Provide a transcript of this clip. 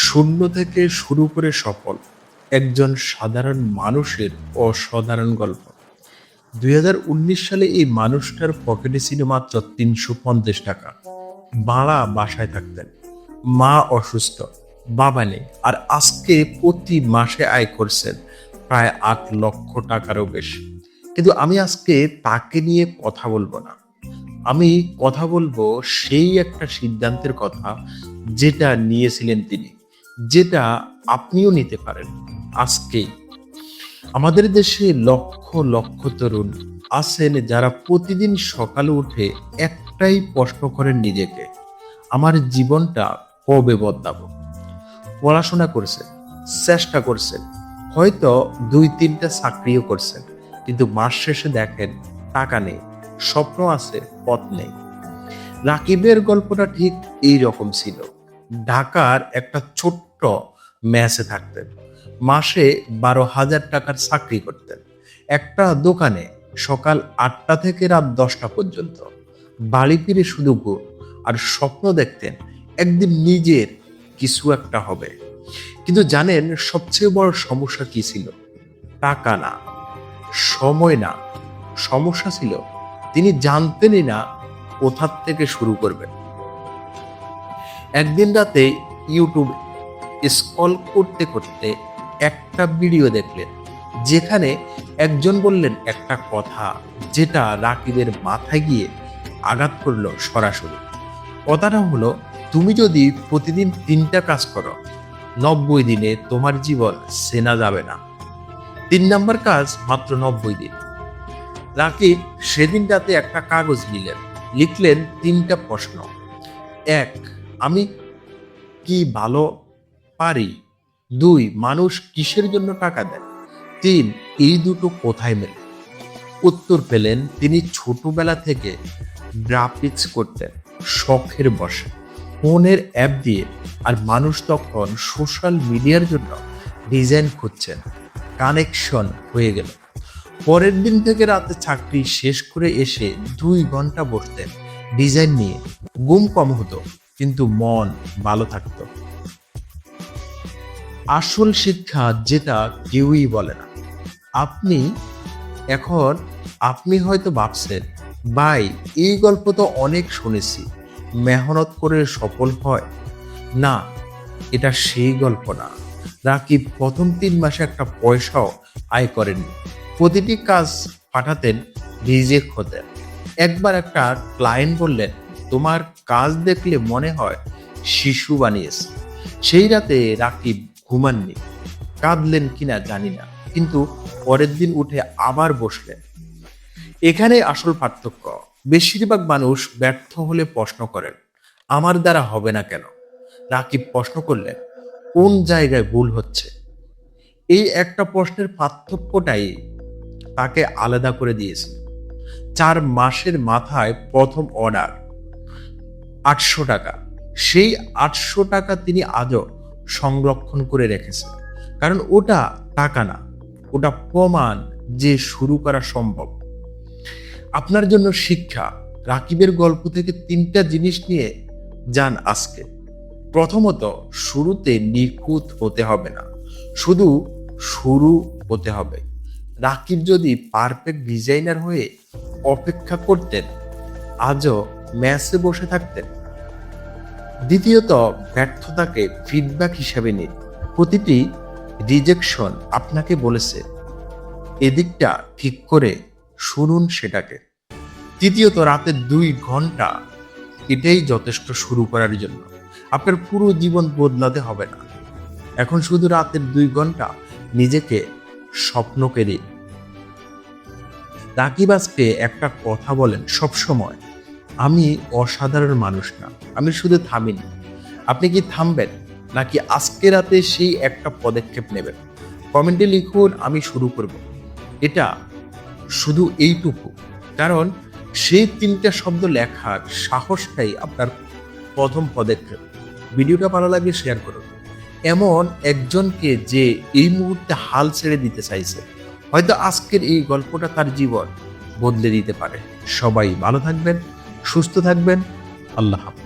শূন্য থেকে শুরু করে সফল একজন সাধারণ মানুষের অসাধারণ গল্প। ২০১৯ সালে এই মানুষটার পকেটে ছিল মাত্র ৩৫০ টাকা। ভাড়া বাসায় থাকতেন, মা অসুস্থ, বাবা নেই, আর আজকে প্রতি মাসে আয় করছেন প্রায় ৮ লক্ষ টাকারও বেশি। কিন্তু আমি আজকে তাকে নিয়ে কথা বলবো না, আমি কথা বলবো সেই একটা সিদ্ধান্তের কথা যেটা নিয়েছিলেন তিনি, যেটা আপনিও নিতে পারেন আজকেই। আমাদের দেশে লক্ষ লক্ষ তরুণ আছেন যারা প্রতিদিন সকালে উঠে একটাই প্রশ্ন করেন নিজেকে, আমার জীবনটা কবে বদলাবো? পড়াশোনা করছেন, চেষ্টা করছেন, হয়তো ২-৩টা চাকরিও করছেন, কিন্তু মাস শেষে দেখেন টাকা নেই, স্বপ্ন আছে, পথ নেই। রাকিবের গল্পটা ঠিক এই রকম ছিল। ঢাকার একটা ছোট্ট মেসে থাকতেন, মাসে ১২,০০০ টাকার চাকরি করতেন, একটা দোকানে সকাল ৮টা থেকে রাত ১০টা পর্যন্ত। বাড়ি ফিরে শুধু ঘুম আর স্বপ্ন দেখতেন একদিন নিজের কিছু একটা হবে। কিন্তু জানেন সবচেয়ে বড় সমস্যা কি ছিল? টাকা না, সময় না, সমস্যা ছিল তিনি জানতেনই না কোথা থেকে শুরু করবেন। একদিন রাতে ইউটিউব স্ক্রল করতে করতে একটা ভিডিও দেখলেন, যেখানে একজন বললেন একটা কথা যেটা রাকিবের মাথায় গিয়ে আঘাত করলো সরাসরি। কথাটা হলো, তুমি যদি প্রতিদিন ৩টা কাজ করো, ৯০ দিনে তোমার জীবন চেনা যাবে না। ৩ নাম্বার কাজ মাত্র ৯০ দিন। রাকিব সেদিন রাতে একটা কাগজ নিলেন, লিখলেন ৩টা প্রশ্ন। ১, আমি কি ভালো পারি? ২, মানুষ কিসের জন্য টাকা দেয়? ৩, এই দুটো কোথায় মেলে? উত্তর পেলেন, তিনি ছোটবেলা থেকে গ্রাফিক্স করতেন শখের বশে, ফোনের অ্যাপ দিয়ে, আর মানুষ তখন সোশ্যাল মিডিয়ার জন্য ডিজাইন খুঁজছেন। কানেকশন হয়ে গেল। পরের দিন থেকে রাতে চাকরি শেষ করে এসে ২ ঘন্টা বসতেন ডিজাইন নিয়ে। ঘুম কম হতো, কিন্তু মন ভালো থাকতো। আসল শিক্ষা যেটা কেউই বলে না। আপনি এখন আপনি হয়তো ভাবছেন, ভাই এই গল্প তো অনেক শুনেছি, মেহনত করে সফল হয় না। এটা সেই গল্প না। রাকিব প্রথম ৩ মাসে একটা পয়সাও আয় করেননি। প্রতিটি কাজ পাঠাতেন, রিজেক্ট হতেন। একবার একটা ক্লায়েন্ট বললেন, তোমার কাজ দেখলে মনে হয় শিশু বানিয়েছে। সেই রাতে রাকিব ঘুমাননি, কাঁদলেন কিনা জানি না, কিন্তু পরের দিন উঠে আবার বসলেন। এখানে আসল পার্থক্য। বেশিরভাগ মানুষ ব্যর্থ হলে প্রশ্ন করেন, আমার দ্বারা হবে না কেন? রাকিব প্রশ্ন করলেন, কোন জায়গায় ভুল হচ্ছে? এই একটা প্রশ্নের পার্থক্যটাই তাকে আলাদা করে দিয়েছে। ৪ মাসের মাথায় প্রথম অর্ডার ৮০০ টাকা। সেই ৮০০ টাকা তিনি আজও সংরক্ষণ করে রেখেছেন, কারণ ওটা টাকা না, ওটা প্রমাণ যে শুরু করা সম্ভব। আপনার জন্য শিক্ষা, রাকিবের গল্প থেকে ৩টা জিনিস নিয়ে যান আজকে। প্রথমত, শুরুতে নিখুঁত হতে হবে না, শুধু শুরু হতে হবে। রাকিব যদি পারফেক্ট ডিজাইনার হয়ে অপেক্ষা করতেন, আজও ম্যাচে বসে থাকতেন। দ্বিতীয়ত, ব্যর্থতাকে ফিডব্যাক হিসাবে নিন। প্রতিটি রিজেকশন আপনাকে বলেছে এদিকটা ঠিক করে শুনুন সেটাকে। তৃতীয়ত, রাতের ২ ঘন্টা এটাই যথেষ্ট শুরু করার জন্য। আপনার পুরো জীবন বদলাতে হবে না, এখন শুধু রাতের ২ ঘন্টা নিজেকে স্বপ্নকে দিন। রাকিব আজকে একটা কথা বলেন সবসময়, আমি অসাধারণ মানুষ না, আমি শুধু থামিনি। আপনি কি থামবেন, নাকি আজকে রাতে সেই একটা পদক্ষেপ নেবেন? কমেন্টে লিখুন, আমি শুরু করব। এটা শুধু এইটুকু, কারণ সেই ৩টা শব্দ লেখার সাহসটাই আপনার প্রথম পদক্ষেপ। ভিডিওটা ভালো লাগলে শেয়ার করুন এমন একজনকে যে এই মুহূর্তে হাল ছেড়ে দিতে চাইছে। হয়তো আজকের এই গল্পটা তার জীবন বদলে দিতে পারে। সবাই ভালো থাকবেন, সুস্থ থাকবেন। আল্লাহ হাফেজ।